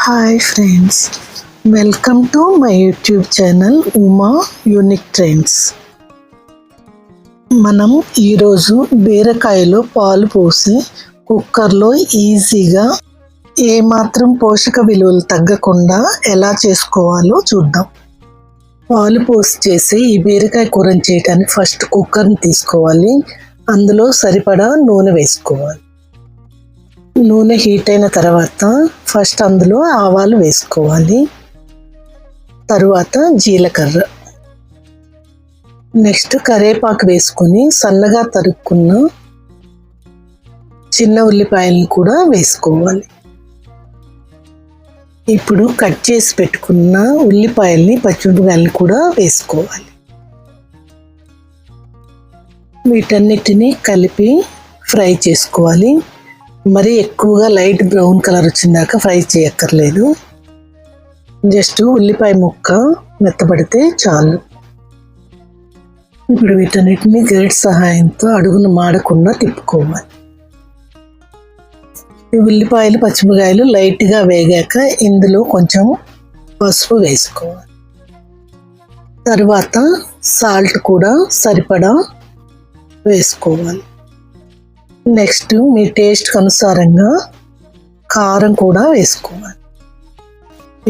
Hi friends, welcome to my YouTube channel Uma unique trends. మనం ఈరోజు బీరకాయలో పాలు పోసి కుక్కర్లో ఈజీగా ఏమాత్రం పోషక విలువలు తగ్గకుండా ఎలా చేసుకోవాలో చూద్దాం. పాలు పోసి చేసి ఈ బీరకాయ కూరని చేయడానికి ఫస్ట్ కుక్కర్ని తీసుకోవాలి. అందులో సరిపడా నూనె వేసుకోవాలి. నూనె హీట్ అయిన తర్వాత ఫస్ట్ అందులో ఆవాలు వేసుకోవాలి, తరువాత జీలకర్ర, నెక్స్ట్ కరివేపాకు వేసుకొని సన్నగా తరుక్కున్న చిన్న ఉల్లిపాయలను కూడా వేసుకోవాలి. ఇప్పుడు కట్ చేసి పెట్టుకున్న ఉల్లిపాయల్ని పచ్చిమిరపకాయలని కూడా వేసుకోవాలి. వీటన్నిటిని కలిపి ఫ్రై చేసుకోవాలి. మరి ఎక్కువగా లైట్ బ్రౌన్ కలర్ వచ్చిందాక ఫ్రై చేయక్కర్లేదు. జస్ట్ ఉల్లిపాయ ముక్క మెత్తబడితే చాలు. ఇప్పుడు వీటన్నిటిని గరిటె సహాయంతో అడుగును మాడకుండా తిప్పుకోవాలి. ఈ ఉల్లిపాయలు పచ్చిమిరకాయలు లైట్గా వేగాక ఇందులో కొంచెం పసుపు వేసుకోవాలి. తర్వాత సాల్ట్ కూడా సరిపడా వేసుకోవాలి. నెక్స్ట్ మీ టేస్ట్కి అనుసారంగా కారం కూడా వేసుకోవాలి.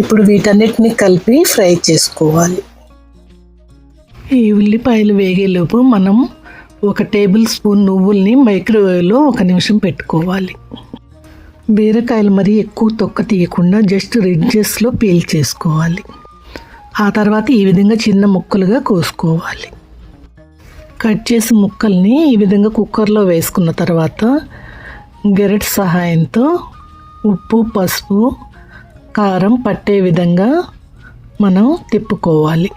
ఇప్పుడు వీటన్నిటిని కలిపి ఫ్రై చేసుకోవాలి. ఈ ఉల్లిపాయలు వేగేలోపు మనం 1 టేబుల్ స్పూన్ నువ్వుల్ని మైక్రోవేవ్లో 1 నిమిషం పెట్టుకోవాలి. బీరకాయలు మరీ ఎక్కువ తొక్క తీయకుండా జస్ట్ రిడ్జెస్లో పీల్ చేసుకోవాలి. ఆ తర్వాత ఈ విధంగా చిన్న ముక్కలుగా కోసుకోవాలి. కట్ చేసి ముక్కల్ని ఈ విధంగా కుక్కర్లో వేసుకున్న తర్వాత గరిటె సహాయంతో ఉప్పు, పసుపు, కారం పట్టే విధంగా మనం తిప్పుకోవాలి.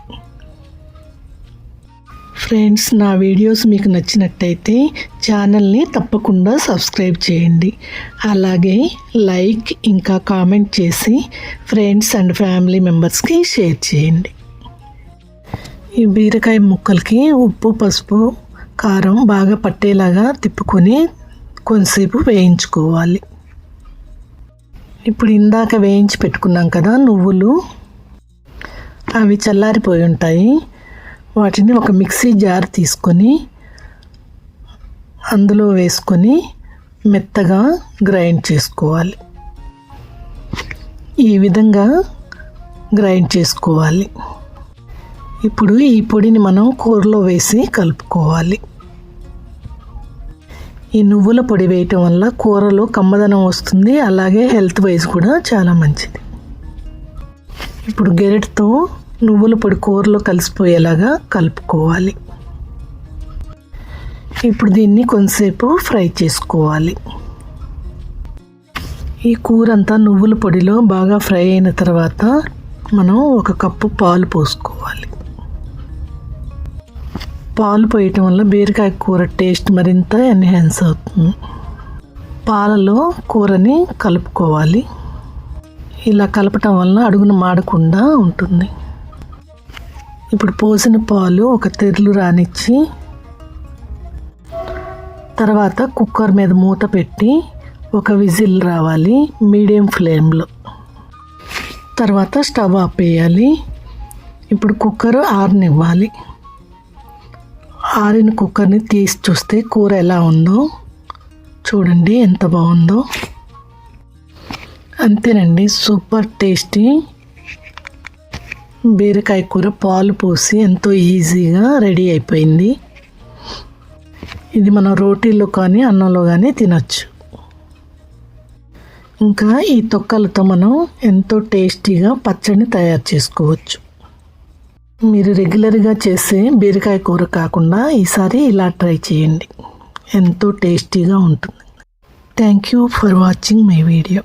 ఫ్రెండ్స్, నా వీడియోస్ మీకు నచ్చినట్టయితే ఛానల్ని తప్పకుండా సబ్స్క్రైబ్ చేయండి. అలాగే లైక్ ఇంకా కామెంట్ చేసి ఫ్రెండ్స్ అండ్ ఫ్యామిలీ మెంబర్స్కి షేర్ చేయండి. ఈ బీరకాయ ముక్కలకి ఉప్పు, పసుపు, కారం బాగా పట్టేలాగా తిప్పుకొని కొంతసేపు వేయించుకోవాలి. ఇప్పుడు ఇందాక వేయించి పెట్టుకున్నాం కదా నువ్వులు, అవి చల్లారిపోయి ఉంటాయి. వాటిని ఒక మిక్సీ జార్ తీసుకొని అందులో వేసుకొని మెత్తగా గ్రైండ్ చేసుకోవాలి. ఈ విధంగా గ్రైండ్ చేసుకోవాలి. ఇప్పుడు ఈ పొడిని మనం కూరలో వేసి కలుపుకోవాలి. ఈ నువ్వుల పొడి వేయటం వల్ల కూరలో కమ్మదనం వస్తుంది. అలాగే హెల్త్ వైజ్ కూడా చాలా మంచిది. ఇప్పుడు గెరెట్తో నువ్వుల పొడి కూరలో కలిసిపోయేలాగా కలుపుకోవాలి. ఇప్పుడు దీన్ని కొంతసేపు ఫ్రై చేసుకోవాలి. ఈ కూర అంతా నువ్వుల పొడిలో బాగా ఫ్రై అయిన తర్వాత మనం 1 కప్పు పాలు పోసుకోవాలి. పాలు పోయటం వల్ల బీరకాయ కూర టేస్ట్ మరింత ఎన్హాన్స్ అవుతుంది. పాలలో కూరని కలుపుకోవాలి. ఇలా కలపటం వల్ల అడుగున మాడకుండా ఉంటుంది. ఇప్పుడు పోసిన పాలు ఒక తెర్లు రానిచ్చి తర్వాత కుక్కర్ మీద మూత పెట్టి 1 విజిల్ రావాలి మీడియం ఫ్లేమ్లో. తర్వాత స్టవ్ ఆపేయాలి. ఇప్పుడు కుక్కర్ ఆరనివ్వాలి. ఆరిన కుక్కర్ని తీసి చూస్తే కూర ఎలా ఉందో చూడండి, ఎంత బాగుందో. అంతేనండి, సూపర్ టేస్టీ బీరకాయ కూర పాలు పోసి ఎంతో ఈజీగా రెడీ అయిపోయింది. ఇది మనం రోటీల్లో కానీ అన్నంలో కానీ తినచ్చు. ఇంకా ఈ తొక్కలతో మనం ఎంతో టేస్టీగా పచ్చడిని తయారు చేసుకోవచ్చు. మీరు రెగ్యులర్గా చేసే బీరకాయ కూర కాకుండా ఈసారి ఇలా ట్రై చేయండి, ఎంతో టేస్టీగా ఉంటుంది. Thank you for watching my video.